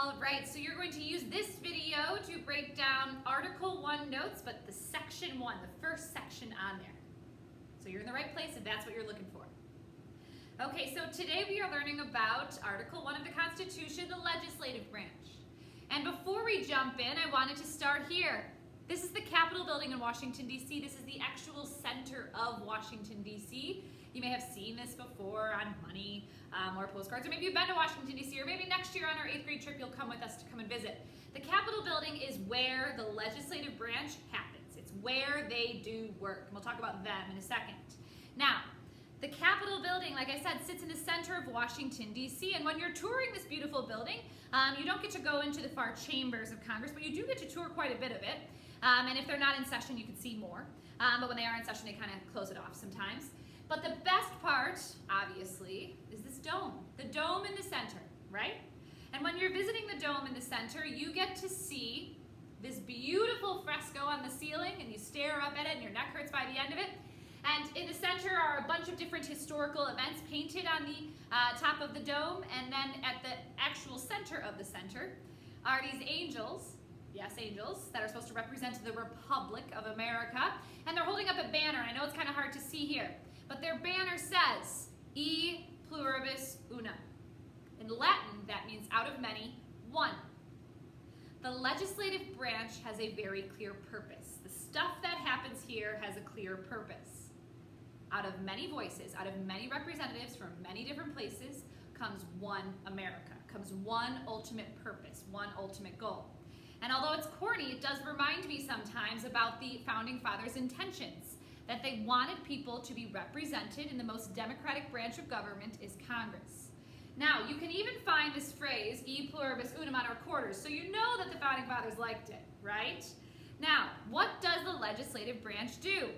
All right, so you're going to use this video to break down Article 1 notes, but the Section 1, the first section on there. So you're in the right place if that's what you're looking for. Okay, so today we are learning about Article 1 of the Constitution, the legislative branch. And before we jump in, I wanted to start here. This is the Capitol building in Washington, D.C. This is the actual center of Washington, D.C. You may have seen this before on money or postcards, or maybe you've been to Washington, D.C., or maybe next year on our 8th grade trip you'll come with us to come and visit. The Capitol building is where the legislative branch happens. It's where they do work, and we'll talk about them in a second. Now, the Capitol building, like I said, sits in the center of Washington, D.C., and when you're touring this beautiful building, you don't get to go into the far chambers of Congress, but you do get to tour quite a bit of it. And if they're not in session, you can see more. But when they are in session, they kind of close it off sometimes. But the best part, obviously, is this dome. The dome in the center, right? And when you're visiting the dome in the center, you get to see this beautiful fresco on the ceiling, and you stare up at it, and your neck hurts by the end of it. And in the center are a bunch of different historical events painted on the top of the dome, and then at the actual center of the center are these angels. Yes, angels that are supposed to represent the Republic of America. And they're holding up a banner. I know it's kind of hard to see here, but their banner says, E pluribus unum. In Latin, that means out of many, one. The legislative branch has a very clear purpose. The stuff that happens here has a clear purpose. Out of many voices, out of many representatives from many different places, comes one America, comes one ultimate purpose, one ultimate goal. And although it's corny, it does remind me sometimes about the Founding Fathers' intentions, that they wanted people to be represented in the most democratic branch of government is Congress. Now, you can even find this phrase, E pluribus unum, on our quarters, so you know that the Founding Fathers liked it, right? Now, what does the legislative branch do?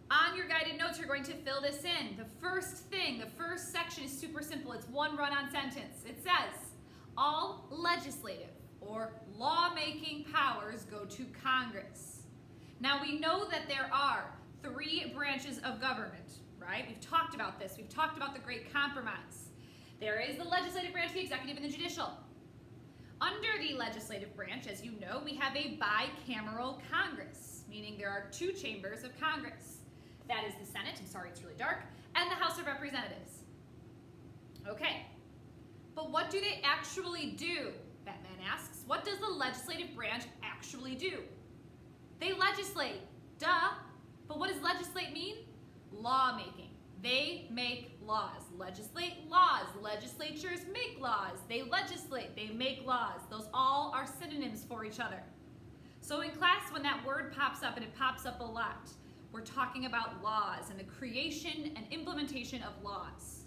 On your guided notes, you're going to fill this in. The first thing, the first section is super simple. It's one run-on sentence. It says, all legislative or lawmaking powers go to Congress. Now we know that there are 3 branches of government, right? We've talked about this. We've talked about the Great Compromise. There is the legislative branch, the executive, and the judicial. Under the legislative branch, as you know, we have a bicameral Congress, meaning there are 2 chambers of Congress. That is the Senate, I'm sorry it's really dark, and the House of Representatives. Okay, but what do they actually do? Batman asks. What does the legislative branch actually do? They legislate. Duh. But what does legislate mean? Lawmaking. They make laws. Legislate laws. Legislatures make laws. They legislate. They make laws. Those all are synonyms for each other. So in class, when that word pops up, and it pops up a lot, we're talking about laws and the creation and implementation of laws.